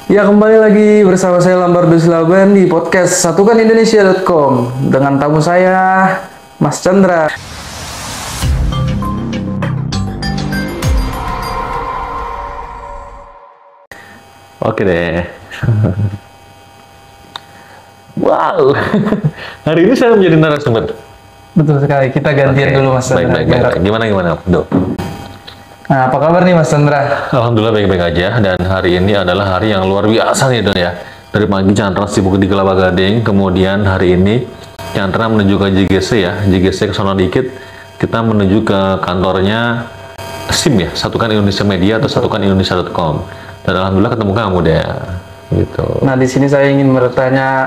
Ya, kembali lagi bersama saya Lambar Laban di podcast satukanindonesia.com dengan tamu saya Mas Chandra. Oke deh. Wow. Hari ini saya menjadi narasumber. Betul sekali, kita gantian dulu Mas Chandra. Baik. Gimana, Dok? Nah, apa kabar nih Mas Chandra? Alhamdulillah baik-baik aja. Dan hari ini adalah hari yang luar biasa nih, Don ya. Dari pagi Chandra sibuk di Kelapa Gading, kemudian hari ini Chandra menuju ke JGC ya. JGC ke sono dikit, kita menuju ke kantornya SIM ya, Satukan Indonesia Media atau Satukan Indonesia.com. Dan alhamdulillah ketemu kamu deh. Gitu. Nah, di sini saya ingin bertanya,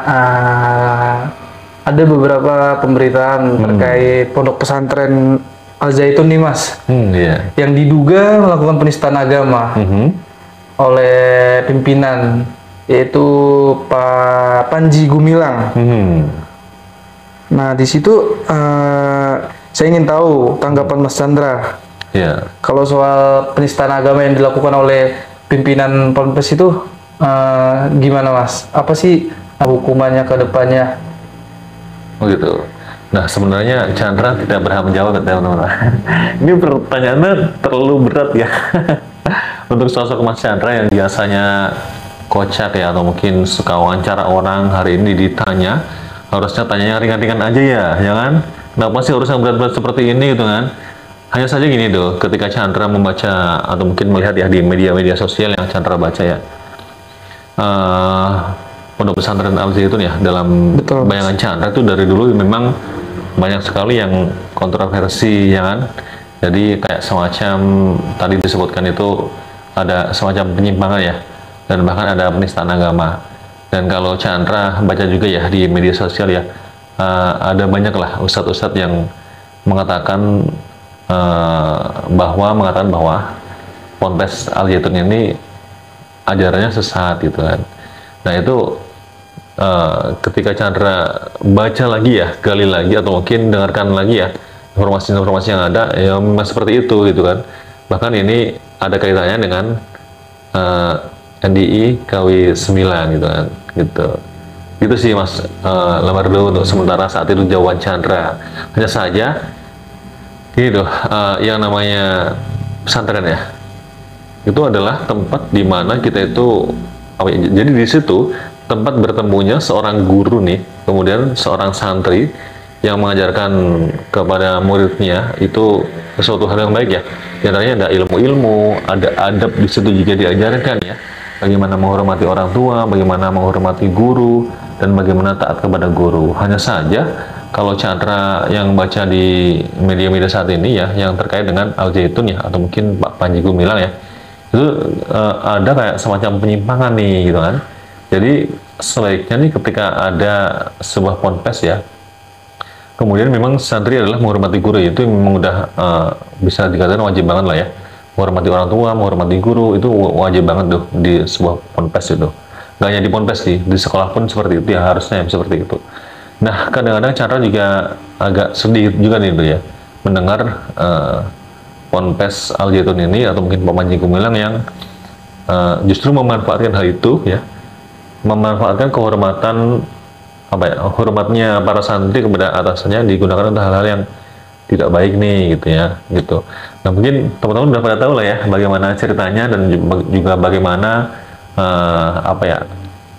ada beberapa pemberitaan terkait pondok pesantren Al Zaitun nih Mas, Iya. yang diduga melakukan penistaan agama oleh pimpinan, yaitu Pak Panji Gumilang. Nah, di situ saya ingin tahu tanggapan Mas Chandra. Iya. Kalau soal penistaan agama yang dilakukan oleh pimpinan Ponpes itu gimana Mas? Apa sih hukumannya ke depannya? Oh gitu. Nah, sebenarnya Chandra tidak berhak menjawab, teman-teman. Ini pertanyaannya terlalu berat ya. Untuk sosok Mas Chandra yang biasanya kocak ya, atau mungkin suka wawancara orang, hari ini ditanya, harusnya tanyanya ringan-ringan aja ya, ya kan? Kenapa sih harus yang berat-berat seperti ini gitu kan? Hanya saja gini doh, ketika Chandra membaca atau mungkin melihat ya di media-media sosial yang Chandra baca ya, pondok pesantren Al Zaitun ya, dalam Betul. bayangan Chandra itu dari dulu memang banyak sekali yang kontroversi ya kan. Jadi kayak semacam tadi disebutkan itu ada semacam penyimpangan ya, dan bahkan ada penistaan agama. Dan kalau Chandra baca juga ya di media sosial ya, ada banyak lah ustadz-ustadz yang mengatakan bahwa Ponpes Al Zaitun ini ajarannya sesat gitu kan. Nah itu ketika Chandra baca lagi ya, gali lagi atau mungkin dengarkan lagi ya informasi-informasi yang ada, ya memang seperti itu gitu kan. Bahkan ini ada kaitannya dengan NDI KW 9 gitu kan, gitu. Gitu sih Mas Lamardo untuk sementara saat itu jawaban Chandra. Hanya saja ini tuh yang namanya pesantren ya, itu adalah tempat di mana kita itu jadi di situ tempat bertemunya seorang guru nih, kemudian seorang santri yang mengajarkan kepada muridnya itu sesuatu hal yang baik ya. Di antaranya ada ilmu-ilmu, ada adab di situ juga diajarkan ya. Bagaimana menghormati orang tua, bagaimana menghormati guru, dan bagaimana taat kepada guru. Hanya saja kalau Chandra yang baca di media-media saat ini ya, yang terkait dengan Al Zaitun ya, atau mungkin Pak Panji Gumilang ya, itu ada kayak semacam penyimpangan nih gitu kan. Jadi sebaiknya nih ketika ada sebuah ponpes ya, kemudian memang santri adalah menghormati guru, itu memang udah bisa dikatakan wajib banget lah ya. Menghormati orang tua, menghormati guru, itu wajib banget tuh di sebuah ponpes itu. Gak hanya di ponpes sih, di sekolah pun seperti itu ya, harusnya seperti itu. Nah, kadang-kadang Chandra juga agak sedih juga nih tuh ya, mendengar Ponpes Al Zaitun ini atau mungkin Pak Panji Gumilang yang justru memanfaatkan hal itu ya, memanfaatkan kehormatan hormatnya para santri kepada atasannya digunakan untuk hal-hal yang tidak baik nih gitu ya, gitu. Nah, mungkin teman-teman udah pada tahu lah ya bagaimana ceritanya dan juga bagaimana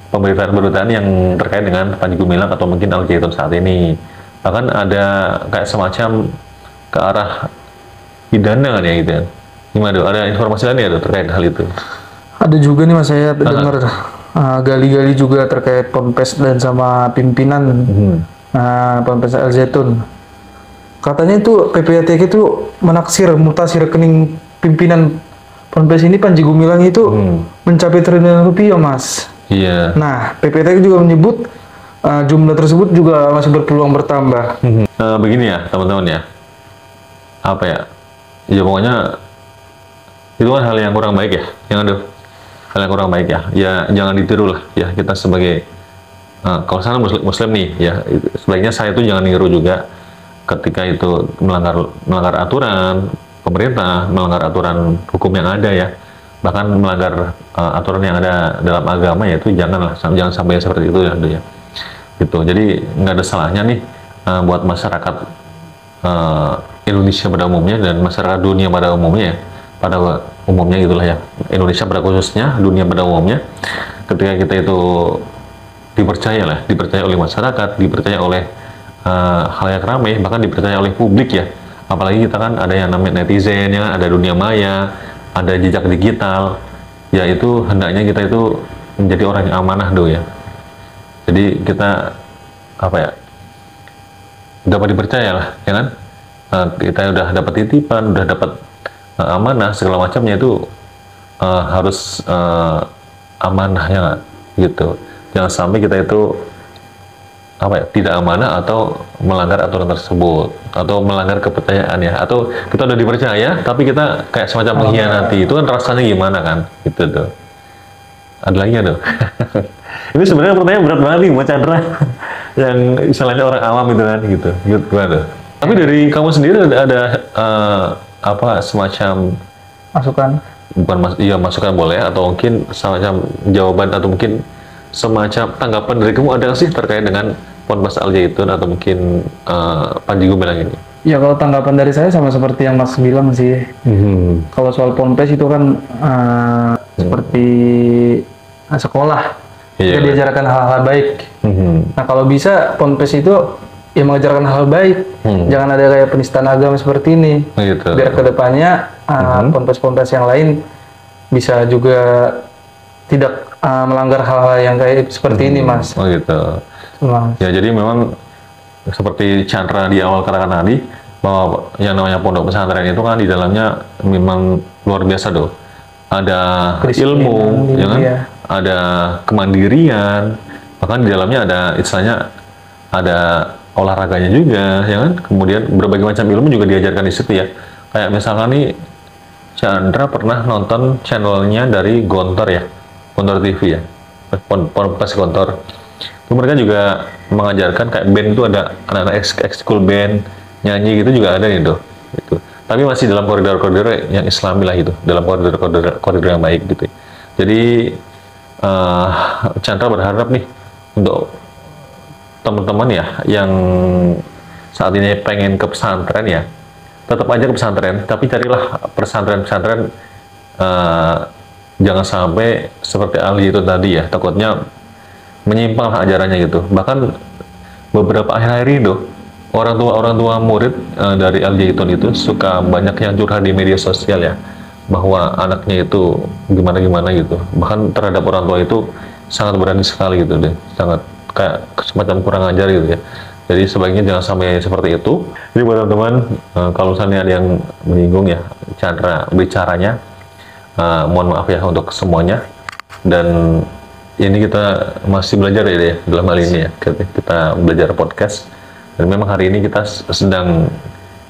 pemberitaan-pemberitaan yang terkait dengan Panji Gumilang atau mungkin Al Zaitun saat ini. Bahkan ada kayak semacam ke arah pidana kan ya gitu ya. Gimana tuh? Ada informasi lain ya tuh terkait hal itu? Ada juga nih Mas, saya dengar gali-gali juga terkait Ponpes dan sama pimpinan Ponpes Al Zaitun. Katanya itu PPATK itu menaksir mutasi rekening pimpinan Ponpes ini Panji Gumilang itu mencapai triliunan rupiah Mas. Iya. Nah, PPATK juga menyebut jumlah tersebut juga masih berpeluang bertambah. Begini ya teman-teman ya, ya pokoknya itu kan hal yang kurang baik ya, hal yang kurang baik ya, jangan ditiru lah ya, kita sebagai kalau sana muslim nih ya, sebaiknya saya itu jangan niru juga ketika itu melanggar aturan pemerintah, melanggar aturan hukum yang ada ya. bahkan melanggar aturan yang ada dalam agama, yaitu jangan sampai seperti itu ya, ya. Gitu. Jadi nggak ada salahnya nih buat masyarakat Indonesia pada umumnya dan masyarakat dunia pada umumnya, gitulah ya, Indonesia pada khususnya, dunia pada umumnya, ketika kita itu dipercaya oleh masyarakat, dipercaya oleh khalayak ramai, bahkan dipercaya oleh publik ya. Apalagi kita kan ada yang namanya netizen, ya, ada dunia maya, ada jejak digital, ya itu hendaknya kita itu menjadi orang yang amanah ya. Jadi kita dapat dipercaya lah, ya kan? Kita udah dapat titipan, udah dapat amanah segala macamnya, itu harus amanahnya gitu. Jangan sampai kita itu tidak amanah atau melanggar aturan tersebut atau melanggar kepercayaan ya, atau kita udah dipercaya tapi kita kayak semacam mengkhianati, itu kan rasanya gimana kan gitu tuh. Ada lagi tuh. Ini sebenarnya pertanyaan berat banget nih buat Chandra yang istilahnya orang awam itu kan gitu gimana tuh. Tapi dari kamu sendiri ada semacam Masukan? Bukan masukan boleh, atau mungkin semacam jawaban atau mungkin semacam tanggapan dari kamu ada sih terkait dengan Ponpes Al Zaitun atau mungkin Panji Gumilang ini? Ya kalau tanggapan dari saya sama seperti yang Mas bilang sih. Kalau soal Ponpes itu kan seperti sekolah, kita diajarkan hal-hal baik. Nah kalau bisa Ponpes itu ya mengajarkan hal baik, jangan ada kayak penistaan agama seperti ini. Gitu. Biar kedepannya Ponpes-ponpes yang lain bisa juga tidak melanggar hal-hal yang kayak seperti ini, Mas. Oh gitu. Ya jadi memang seperti Chandra di awal katakan tadi, bahwa yang namanya pondok pesantren itu kan di dalamnya memang luar biasa tuh. Ada ilmu, ya kan? Ada kemandirian, bahkan di dalamnya ada istilahnya ada olahraganya juga, ya kan? Kemudian berbagai macam ilmu juga diajarkan di situ ya. Kayak misalkan nih Chandra pernah nonton channelnya dari Gontor ya, Gontor TV ya, Ponpes Gontor. Itu mereka juga mengajarkan kayak band itu, ada anak-anak ekskul band, nyanyi gitu juga ada nih tuh. Gitu. Tapi masih dalam koridor-koridor yang Islami lah gitu, dalam koridor yang baik gitu. Jadi Chandra berharap nih untuk teman-teman ya yang saat ini pengen ke pesantren ya, tetap aja ke pesantren, tapi carilah pesantren-pesantren jangan sampai seperti Ali itu tadi ya, takutnya menyimpang ajarannya gitu. Bahkan beberapa akhir-akhir ini tuh orang tua murid dari Al Zaitun itu suka banyak yang curhat di media sosial ya, bahwa anaknya itu gimana gitu, bahkan terhadap orang tua itu sangat berani sekali gitu deh, sangat kayak semacam kurang ajar gitu ya. Jadi sebaiknya jangan sampai seperti itu. Jadi buat teman-teman, kalau misalnya ada yang menyinggung ya Chandra bicaranya, mohon maaf ya untuk semuanya. Dan ini kita masih belajar ya dalam hal ini ya, kita belajar podcast. Dan memang hari ini kita sedang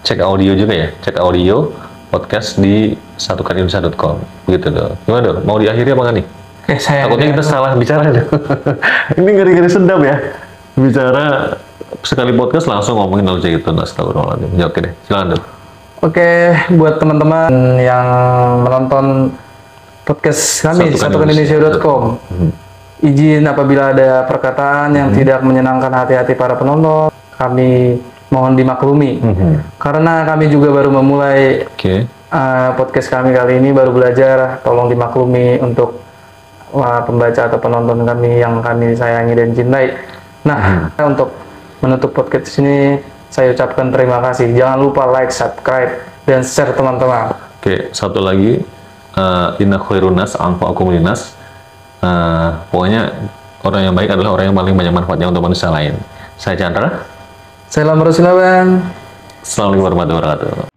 cek audio juga ya, cek audio podcast di satukanindonesia.com gitu loh. Gimana dong? Mau diakhiri apa nggak nih? Takutnya kita salah bicara deh. Ini ngeri-ngeri sedap ya, bicara sekali podcast langsung ngomongin Al Zaitun. Astagfirullahaladzim. Ya, oke deh, silakan dong. Oke, buat teman-teman yang menonton podcast kami di satukanindonesia.com, izin apabila ada perkataan yang tidak menyenangkan hati-hati para penonton, kami mohon dimaklumi. Karena kami juga baru memulai podcast kami kali ini, baru belajar, tolong dimaklumi untuk pembaca atau penonton kami yang kami sayangi dan cintai. Nah, untuk menutup podcast ini, saya ucapkan terima kasih. Jangan lupa like, subscribe, dan share teman-teman. Oke, satu lagi, inna khairunas anfa'akum linnas. Pokoknya orang yang baik adalah orang yang paling banyak manfaatnya untuk manusia lain. Saya Chandra. Saya Lamar Silaban. Assalamualaikum warahmatullahi wabarakatuh.